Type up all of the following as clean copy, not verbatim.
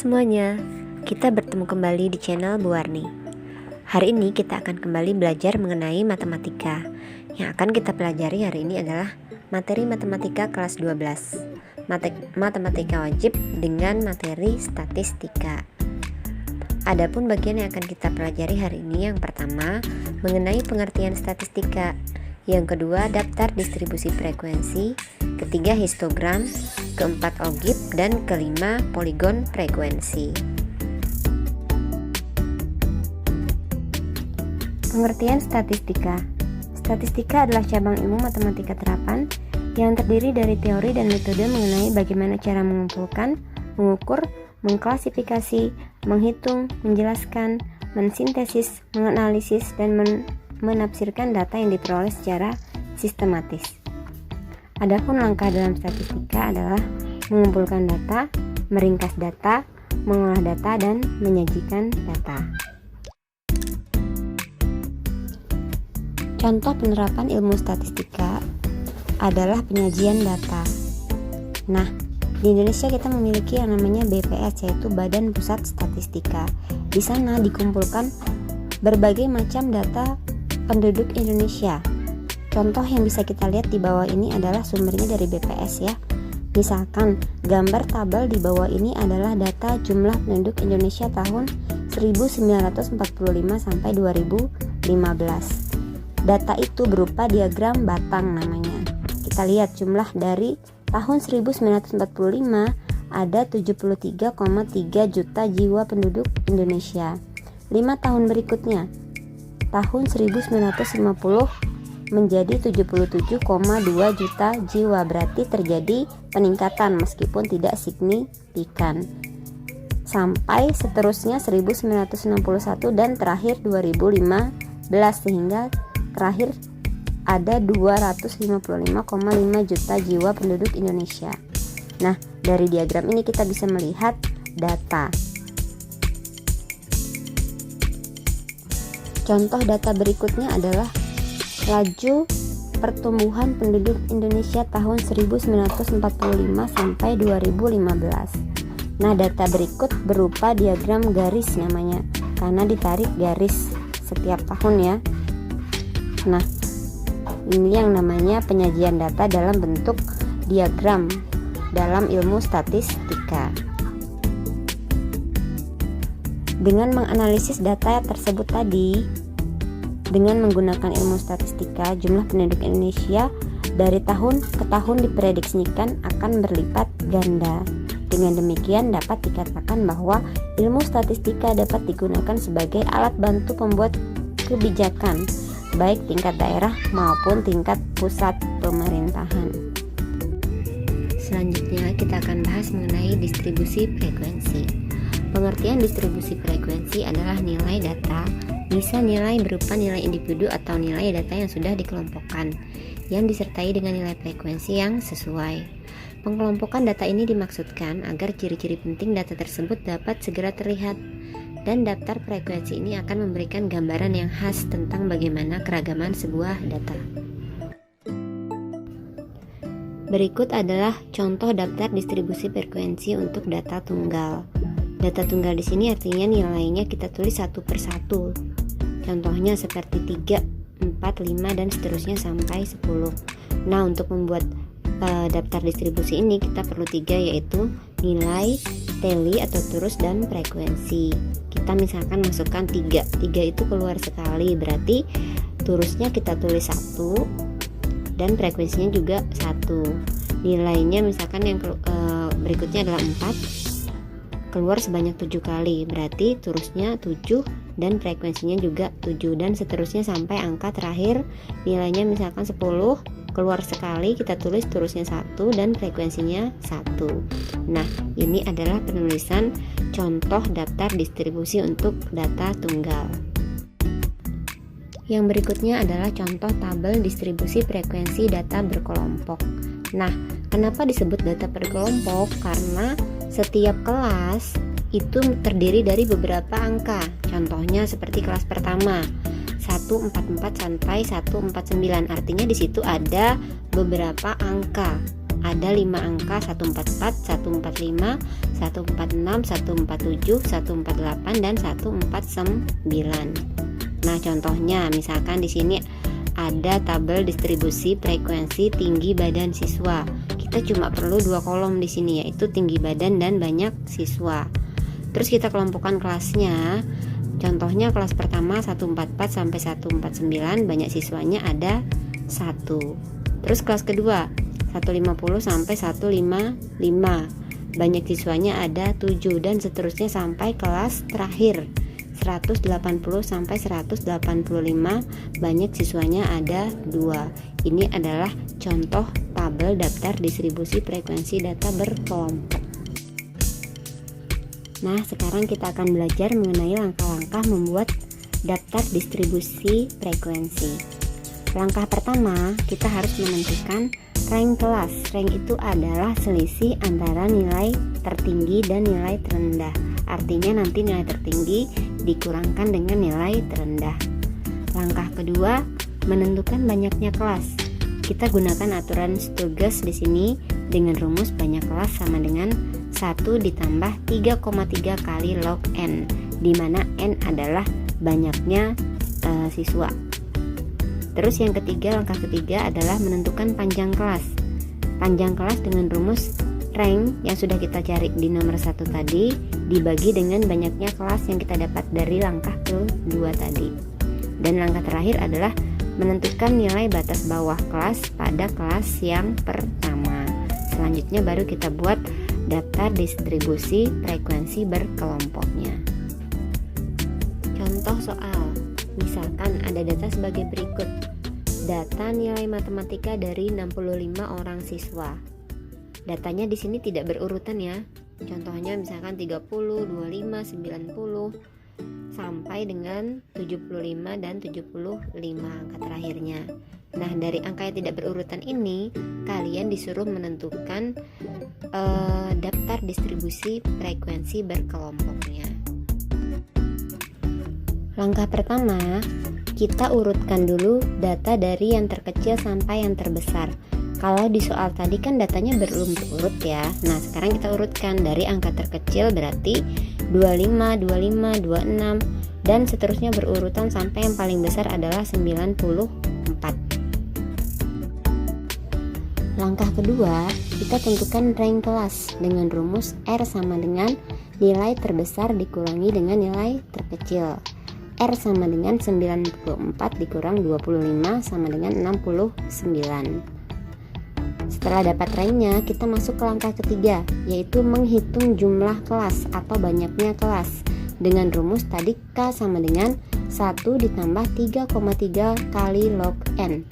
semuanya, kita bertemu kembali di channel Bu Warni. Hari ini kita akan kembali belajar mengenai matematika. Yang akan kita pelajari hari ini adalah materi matematika kelas 12, matematika wajib dengan materi statistika. Adapun bagian yang akan kita pelajari hari ini, yang pertama mengenai pengertian statistika, yang kedua daftar distribusi frekuensi, ketiga histogram, keempat algib, dan kelima poligon frekuensi. Pengertian statistika. Statistika adalah cabang ilmu matematika terapan yang terdiri dari teori dan metode mengenai bagaimana cara mengumpulkan, mengukur, mengklasifikasi, menghitung, menjelaskan, mensintesis, menganalisis, dan menafsirkan data yang diperoleh secara sistematis. Adapun langkah dalam statistika adalah mengumpulkan data, meringkas data, mengolah data, dan menyajikan data. Contoh penerapan ilmu statistika adalah penyajian data. Nah, di Indonesia kita memiliki yang namanya BPS, yaitu Badan Pusat Statistika. Di sana dikumpulkan berbagai macam data penduduk Indonesia. Contoh yang bisa kita lihat di bawah ini adalah sumbernya dari BPS ya. Misalkan gambar tabel di bawah ini adalah data jumlah penduduk Indonesia tahun 1945 sampai 2015. Data itu berupa diagram batang namanya. Kita lihat jumlah dari tahun 1945 ada 73,3 juta jiwa penduduk Indonesia. 5 tahun berikutnya tahun 1950 menjadi 77,2 juta jiwa, berarti terjadi peningkatan meskipun tidak signifikan. Sampai seterusnya 1961 dan terakhir 2015, sehingga terakhir ada 255,5 juta jiwa penduduk Indonesia. Nah, dari diagram ini kita bisa melihat data. Contoh data berikutnya adalah laju pertumbuhan penduduk Indonesia tahun 1945 sampai 2015. Nah, data berikut berupa diagram garis namanya, karena ditarik garis setiap tahun ya. Nah, ini yang namanya penyajian data dalam bentuk diagram dalam ilmu statistika. Dengan menganalisis data tersebut tadi, dengan menggunakan ilmu statistika, jumlah penduduk Indonesia dari tahun ke tahun diprediksikan akan berlipat ganda. Dengan demikian dapat dikatakan bahwa ilmu statistika dapat digunakan sebagai alat bantu pembuat kebijakan, baik tingkat daerah maupun tingkat pusat pemerintahan. Selanjutnya kita akan bahas mengenai distribusi frekuensi. Pengertian distribusi frekuensi adalah nilai data, bisa nilai berupa nilai individu atau nilai data yang sudah dikelompokkan, yang disertai dengan nilai frekuensi yang sesuai. Pengelompokan data ini dimaksudkan agar ciri-ciri penting data tersebut dapat segera terlihat, dan daftar frekuensi ini akan memberikan gambaran yang khas tentang bagaimana keragaman sebuah data. Berikut adalah contoh daftar distribusi frekuensi untuk data tunggal. Data tunggal di sini artinya nilainya kita tulis satu per satu. Contohnya seperti 3, 4, 5 dan seterusnya sampai 10. Nah, untuk membuat daftar distribusi ini kita perlu 3, yaitu nilai, teli atau turus, dan frekuensi. Kita misalkan masukkan 3 itu keluar sekali, berarti turusnya kita tulis 1 dan frekuensinya juga 1. Nilainya misalkan yang berikutnya adalah 4, keluar sebanyak 7 kali, berarti turusnya 7 dan frekuensinya juga 7, dan seterusnya sampai angka terakhir nilainya misalkan 10, keluar sekali, kita tulis turusnya 1 dan frekuensinya 1. Nah, ini adalah penulisan contoh daftar distribusi untuk data tunggal. Yang berikutnya adalah contoh tabel distribusi frekuensi data berkelompok. Nah, kenapa disebut data berkelompok? Karena setiap kelas itu terdiri dari beberapa angka. Contohnya seperti kelas pertama 144 sampai 149. Artinya di situ ada beberapa angka. Ada 5 angka, 144, 145, 146, 147, 148 dan 149. Nah, contohnya misalkan di sini ada tabel distribusi frekuensi tinggi badan siswa. Kita cuma perlu 2 kolom di sini, yaitu tinggi badan dan banyak siswa. Terus kita kelompokkan kelasnya. Contohnya kelas pertama 144 sampai 149, banyak siswanya ada 1. Terus kelas kedua 150 sampai 155, banyak siswanya ada 7, dan seterusnya sampai kelas terakhir 180 sampai 185, banyak siswanya ada 2. Ini adalah contoh tabel daftar distribusi frekuensi data berkelompok. Nah, sekarang kita akan belajar mengenai langkah-langkah membuat daftar distribusi frekuensi. Langkah pertama, kita harus menentukan rank kelas. Rank itu adalah selisih antara nilai tertinggi dan nilai terendah. Artinya nanti nilai tertinggi dikurangkan dengan nilai terendah. Langkah kedua, menentukan banyaknya kelas. Kita gunakan aturan Stugas di sini dengan rumus banyak kelas sama dengan 1 ditambah 3,3 kali log n, di mana n adalah banyaknya siswa. Terus yang ketiga, langkah ketiga adalah menentukan panjang kelas. Panjang kelas dengan rumus rank yang sudah kita cari di nomor 1 tadi dibagi dengan banyaknya kelas yang kita dapat dari langkah kedua tadi. Dan langkah terakhir adalah menentukan nilai batas bawah kelas pada kelas yang pertama. Selanjutnya baru kita buat daftar distribusi frekuensi berkelompoknya. Contoh soal, misalkan ada data sebagai berikut. Data nilai matematika dari 65 orang siswa. Datanya di sini tidak berurutan ya. Contohnya misalkan 30, 25, 90 sampai dengan 75 dan 75 angka terakhirnya. Nah, dari angka yang tidak berurutan ini kalian disuruh menentukan daftar distribusi frekuensi berkelompoknya. Langkah pertama, kita urutkan dulu data dari yang terkecil sampai yang terbesar. Kalau di soal tadi kan datanya berurut ya. Nah, sekarang kita urutkan dari angka terkecil berarti 25, 25, 26 dan seterusnya berurutan sampai yang paling besar adalah 94. Langkah kedua, kita tentukan rank kelas dengan rumus R sama dengan nilai terbesar dikurangi dengan nilai terkecil. R sama dengan 94 dikurang 25 sama dengan 69. Setelah dapat ranknya, kita masuk ke langkah ketiga, yaitu menghitung jumlah kelas atau banyaknya kelas dengan rumus tadi K sama dengan 1 ditambah 3,3 kali log N.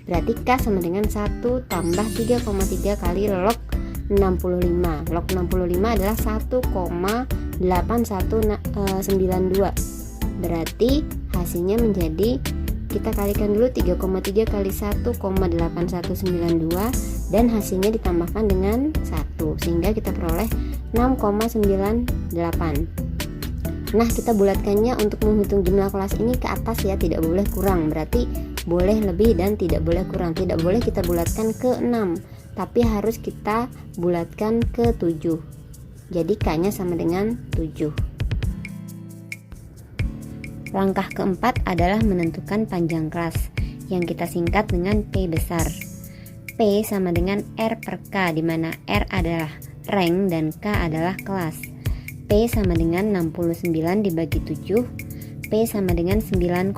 Berarti K sama dengan 1 tambah 3,3 kali log 65. Log 65 adalah 1,8192. Berarti hasilnya menjadi, kita kalikan dulu 3,3 kali 1,8192 dan hasilnya ditambahkan dengan 1 sehingga kita peroleh 6,98. Nah, kita bulatkannya untuk menghitung jumlah kelas ini ke atas ya, tidak boleh kurang. Berarti boleh lebih dan tidak boleh kurang. Tidak boleh kita bulatkan ke 6, tapi harus kita bulatkan ke 7. Jadi K-nya sama dengan 7. Langkah keempat adalah menentukan panjang kelas yang kita singkat dengan P besar. P sama dengan R per K, di mana R adalah rank dan K adalah kelas. P sama dengan 69 dibagi 7, P sama dengan 9,8.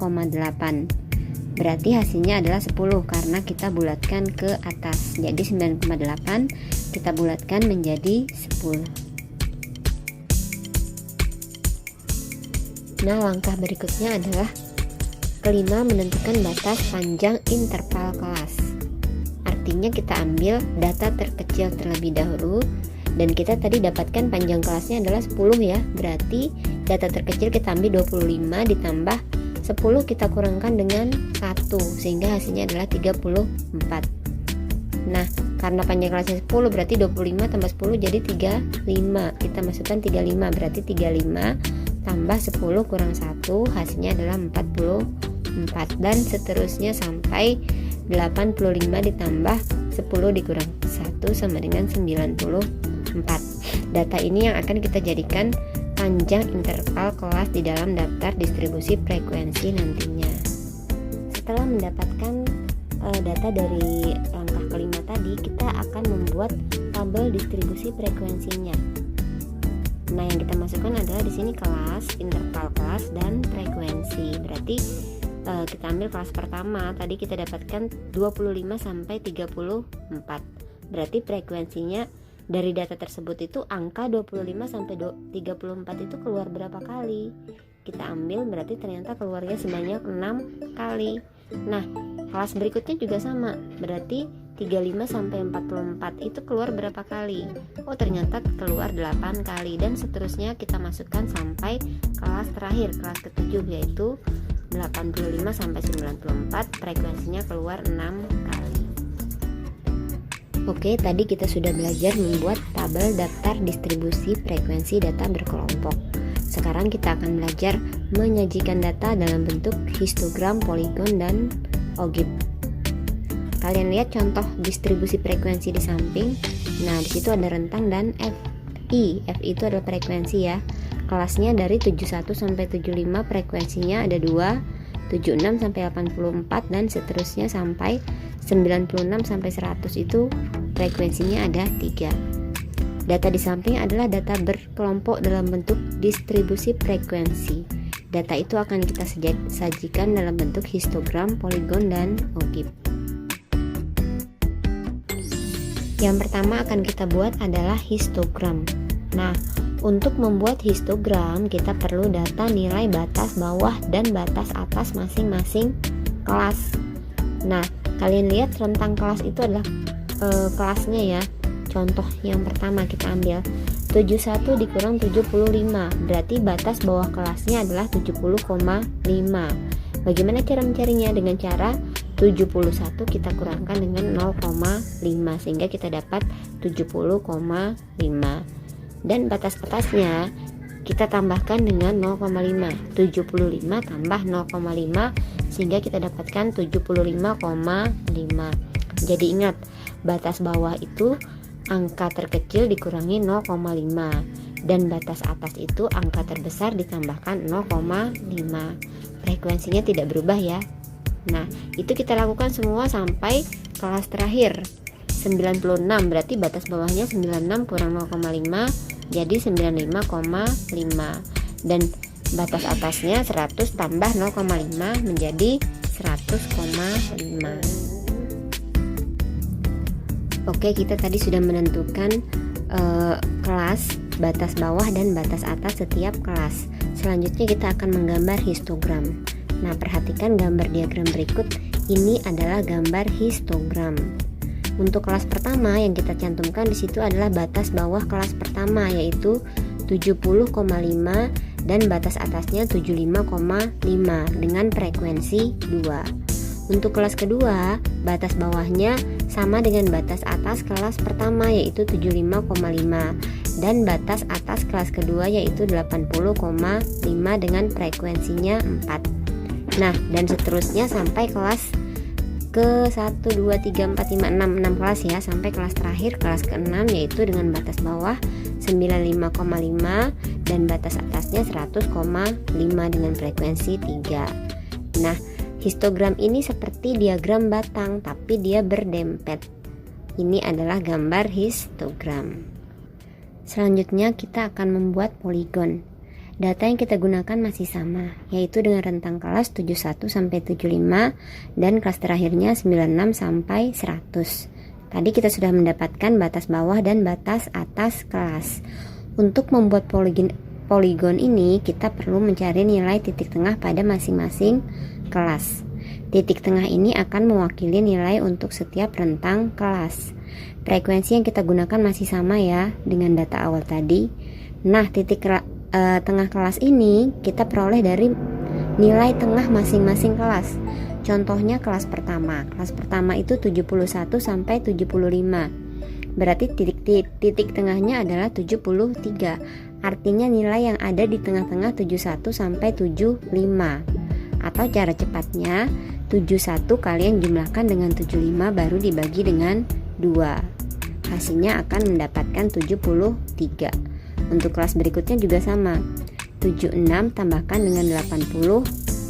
Berarti hasilnya adalah 10 karena kita bulatkan ke atas. Jadi 9,8 kita bulatkan menjadi 10. Nah, langkah berikutnya adalah kelima, menentukan batas panjang interval kelas. Artinya kita ambil data terkecil terlebih dahulu dan kita tadi dapatkan panjang kelasnya adalah 10 ya. Berarti data terkecil kita ambil 25 ditambah 10 kita kurangkan dengan 1 sehingga hasilnya adalah 34. Nah, karena panjang kelasnya 10 berarti 25 tambah 10 jadi 35. Kita masukkan 35 berarti 35 tambah 10 kurang 1 hasilnya adalah 44 dan seterusnya sampai 85 ditambah 10 dikurang 1 sama dengan 94. Data ini yang akan kita jadikan panjang interval kelas di dalam daftar distribusi frekuensi nantinya. Setelah mendapatkan data dari langkah kelima tadi, kita akan membuat tabel distribusi frekuensinya. Nah, yang kita masukkan adalah di sini kelas, interval kelas, dan frekuensi. Berarti kita ambil kelas pertama, tadi kita dapatkan 25 sampai 34. Berarti frekuensinya dari data tersebut itu angka 25 sampai 34 itu keluar berapa kali? Kita ambil, berarti ternyata keluarnya sebanyak 6 kali. Nah, kelas berikutnya juga sama, berarti 35 sampai 44 itu keluar berapa kali? Oh, ternyata keluar 8 kali, dan seterusnya kita masukkan sampai kelas terakhir, kelas ke-7, yaitu 85 sampai 94, frekuensinya keluar 6 kali. Oke, tadi kita sudah belajar membuat tabel daftar distribusi frekuensi data berkelompok. Sekarang kita akan belajar menyajikan data dalam bentuk histogram, poligon, dan OGIF. Kalian lihat contoh distribusi frekuensi di samping. Nah, di situ ada rentang dan FI. FI itu adalah frekuensi ya. Kelasnya dari 71 sampai 75, frekuensinya ada 2, 76 sampai 84, dan seterusnya sampai 96 sampai 100 itu frekuensinya ada 3. Data di samping adalah data berkelompok dalam bentuk distribusi frekuensi. Data itu akan kita sajikan dalam bentuk histogram, poligon, dan OGIF. Yang pertama akan kita buat adalah histogram. Nah, untuk membuat histogram kita perlu data nilai batas bawah dan batas atas masing-masing kelas. Nah, kalian lihat rentang kelas itu adalah kelasnya ya. Contoh yang pertama kita ambil 71 dikurang 75, berarti batas bawah kelasnya adalah 70,5. Bagaimana cara mencarinya? Dengan cara 71 kita kurangkan dengan 0,5 sehingga kita dapat 70,5. Dan batas atasnya kita tambahkan dengan 0,5. 75 tambah 0,5 sehingga kita dapatkan 75,5. Jadi ingat, batas bawah itu angka terkecil dikurangi 0,5 dan batas atas itu angka terbesar ditambahkan 0,5. Frekuensinya tidak berubah ya. Nah, itu kita lakukan semua sampai kelas terakhir 96, berarti batas bawahnya 96 kurang 0,5 jadi 95,5, dan batas atasnya 100 tambah 0,5 menjadi 100,5. Oke, kita tadi sudah menentukan kelas, batas bawah dan batas atas setiap kelas. Selanjutnya kita akan menggambar histogram. Nah, perhatikan gambar diagram berikut. Ini adalah gambar histogram. Untuk kelas pertama yang kita cantumkan di situ adalah batas bawah kelas pertama, yaitu 70,5 dan batas atasnya 75,5 dengan frekuensi 2. Untuk kelas kedua, batas bawahnya sama dengan batas atas kelas pertama, yaitu 75,5, dan batas atas kelas kedua yaitu 80,5 dengan frekuensinya 4. Nah, dan seterusnya sampai kelas ke 1, 2, 3, 4, 5, 6 kelas ya, sampai kelas terakhir, kelas ke-6, yaitu dengan batas bawah 95,5 dan batas atasnya 100,5 dengan frekuensi 3. Nah, histogram ini seperti diagram batang tapi dia berdempet. Ini adalah gambar histogram. Selanjutnya kita akan membuat poligon. Data yang kita gunakan masih sama, yaitu dengan rentang kelas 71 sampai 75 dan kelas terakhirnya 96 sampai 100. Tadi kita sudah mendapatkan batas bawah dan batas atas kelas. Untuk membuat poligon ini kita perlu mencari nilai titik tengah pada masing-masing kelas. Titik tengah ini akan mewakili nilai untuk setiap rentang kelas. Frekuensi yang kita gunakan masih sama ya dengan data awal tadi. Nah, titik tengah kelas ini kita peroleh dari nilai tengah masing-masing kelas. Contohnya kelas pertama. Kelas pertama itu 71 sampai 75. Berarti titik tengahnya adalah 73. Artinya nilai yang ada di tengah-tengah 71 sampai 75. Atau cara cepatnya 71 kali yang jumlahkan dengan 75 baru dibagi dengan 2. hasilnya akan mendapatkan 73. Untuk kelas berikutnya juga sama, 76 tambahkan dengan 80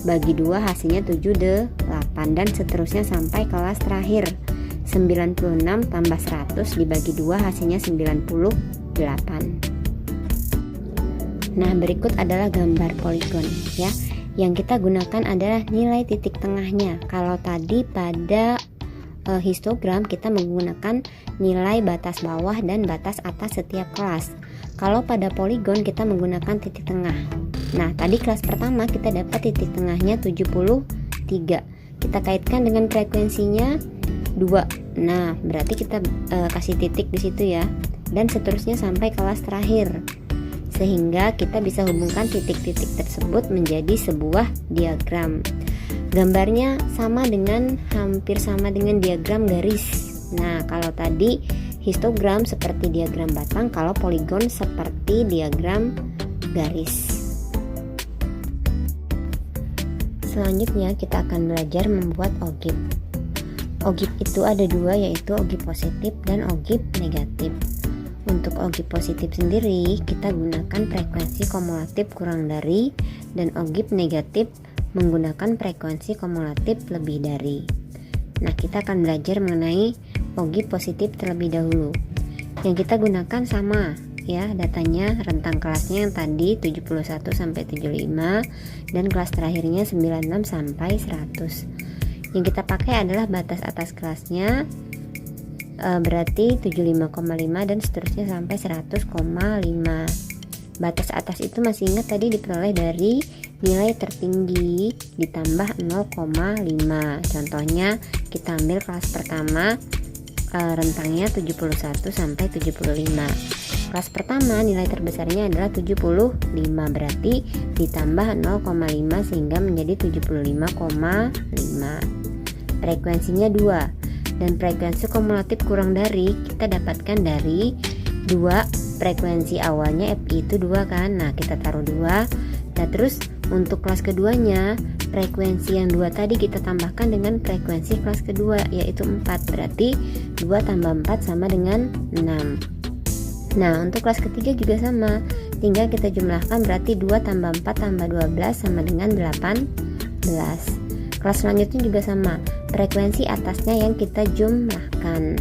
bagi 2 hasilnya 78, dan seterusnya sampai kelas terakhir, 96 tambah 100 dibagi 2 hasilnya 98. Nah, berikut adalah gambar poligon ya. Yang kita gunakan adalah nilai titik tengahnya. Kalau tadi pada histogram kita menggunakan nilai batas bawah dan batas atas setiap kelas. Kalau pada poligon kita menggunakan titik tengah. Nah, tadi kelas pertama kita dapat titik tengahnya 73. Kita kaitkan dengan frekuensinya 2. Nah, berarti kita kasih titik di situ ya. Dan seterusnya sampai kelas terakhir. Sehingga kita bisa hubungkan titik-titik tersebut menjadi sebuah diagram. Gambarnya hampir sama dengan diagram garis. Nah, kalau tadi histogram seperti diagram batang, kalau poligon seperti diagram garis. Selanjutnya kita akan belajar membuat ogib. Ogib itu ada dua, yaitu ogib positif dan ogib negatif. Untuk ogib positif sendiri kita gunakan frekuensi kumulatif kurang dari, dan ogib negatif menggunakan frekuensi kumulatif lebih dari. Nah, kita akan belajar mengenai ogib positif terlebih dahulu. Yang kita gunakan sama ya, datanya rentang kelasnya yang tadi 71 sampai 75 dan kelas terakhirnya 96 sampai 100. Yang kita pakai adalah batas atas kelasnya berarti 75,5 dan seterusnya sampai 100,5. Batas atas itu masih ingat tadi diperoleh dari nilai tertinggi ditambah 0,5. Contohnya kita ambil kelas pertama, rentangnya 71 sampai 75. Kelas pertama nilai terbesarnya adalah 75, berarti ditambah 0,5 sehingga menjadi 75,5. Frekuensinya 2. Dan frekuensi kumulatif kurang dari kita dapatkan dari 2 frekuensi awalnya FI itu 2 kan. Nah, kita taruh 2. Nah, terus untuk kelas keduanya frekuensi yang 2 tadi kita tambahkan dengan frekuensi kelas kedua yaitu 4. Berarti 2 tambah 4 sama dengan 6. Nah, untuk kelas ketiga juga sama. Tinggal kita jumlahkan, berarti 2 tambah 4 tambah 12 sama dengan 18. Kelas selanjutnya juga sama, frekuensi atasnya yang kita jumlahkan,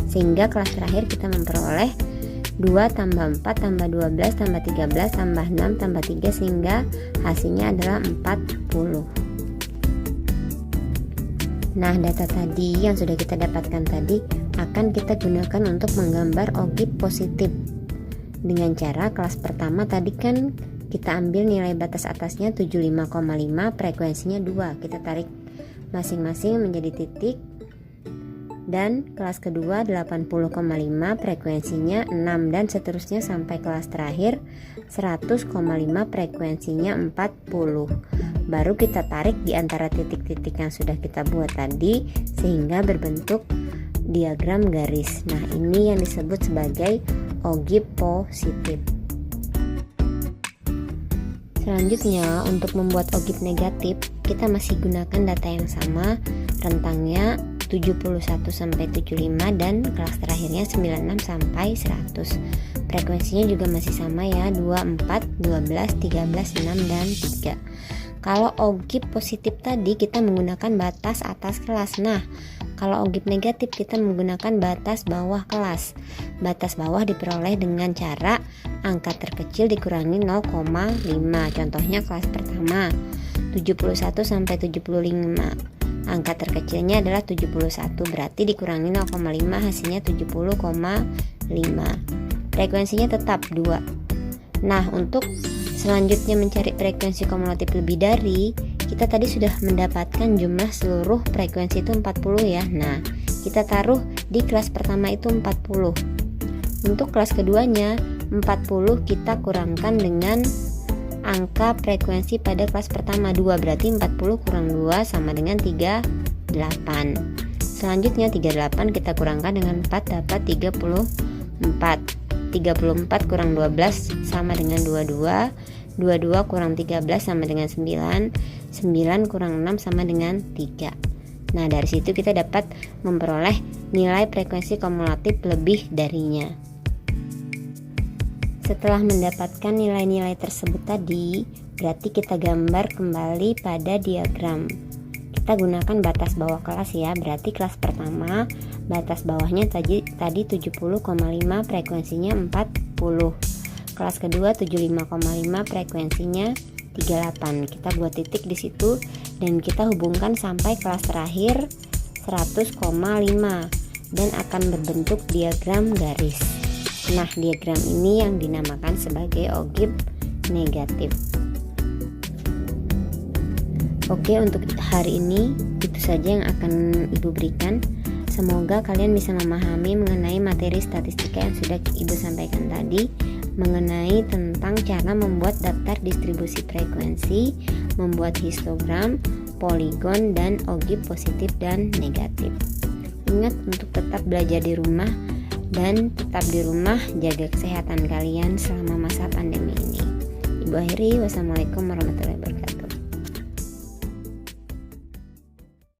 sehingga kelas terakhir kita memperoleh 2 tambah 4 tambah 12 tambah 13 tambah 6 tambah 3 sehingga hasilnya adalah 40. Nah, data tadi yang sudah kita dapatkan tadi akan kita gunakan untuk menggambar ogib positif dengan cara kelas pertama tadi kan kita ambil nilai batas atasnya 75,5, frekuensinya 2, kita tarik masing-masing menjadi titik. Dan kelas kedua 80,5, frekuensinya 6 dan seterusnya sampai kelas terakhir 100,5, frekuensinya 40. Baru kita tarik di antara titik-titik yang sudah kita buat tadi sehingga berbentuk diagram garis. Nah, ini yang disebut sebagai ogib positif. Selanjutnya, untuk membuat ogib negatif, kita masih gunakan data yang sama, rentangnya 71 sampai 75 dan kelas terakhirnya 96 sampai 100. Frekuensinya juga masih sama ya, 24, 12, 13, 6 dan 3. Kalau ogib positif tadi kita menggunakan batas atas kelas. Nah, kalau ogib negatif kita menggunakan batas bawah kelas. Batas bawah diperoleh dengan cara angka terkecil dikurangi 0,5. Contohnya kelas pertama 71 sampai 75. Angka terkecilnya adalah 71, berarti dikurangi 0,5 hasilnya 70,5. Frekuensinya tetap 2. Nah, untuk selanjutnya mencari frekuensi kumulatif lebih dari, kita tadi sudah mendapatkan jumlah seluruh frekuensi itu 40 ya. Nah, kita taruh di kelas pertama itu 40. Untuk kelas keduanya 40 kita kurangkan dengan angka frekuensi pada kelas pertama 2, berarti 40 kurang 2 sama dengan 38. Selanjutnya 38 kita kurangkan dengan 4 dapat 34. 34 kurang 12 sama dengan 22. 22 kurang 13 sama dengan 9. 9 kurang 6 sama dengan 3. Nah, dari situ kita dapat memperoleh nilai frekuensi kumulatif lebih darinya. Setelah mendapatkan nilai-nilai tersebut tadi, berarti kita gambar kembali pada diagram. Kita gunakan batas bawah kelas ya, berarti kelas pertama batas bawahnya tadi 70,5, frekuensinya 40. Kelas kedua 75,5, frekuensinya 38. Kita buat titik di situ dan kita hubungkan sampai kelas terakhir 100,5 dan akan berbentuk diagram garis. Nah, diagram ini yang dinamakan sebagai ogive negatif. Oke, untuk hari ini itu saja yang akan Ibu berikan. Semoga kalian bisa memahami mengenai materi statistika yang sudah Ibu sampaikan tadi, mengenai tentang cara membuat daftar distribusi frekuensi, membuat histogram, poligon, dan ogive positif dan negatif. Ingat untuk tetap belajar di rumah dan tetap di rumah jaga kesehatan kalian selama masa pandemi ini. Ibu akhiri, wassalamualaikum warahmatullahi wabarakatuh.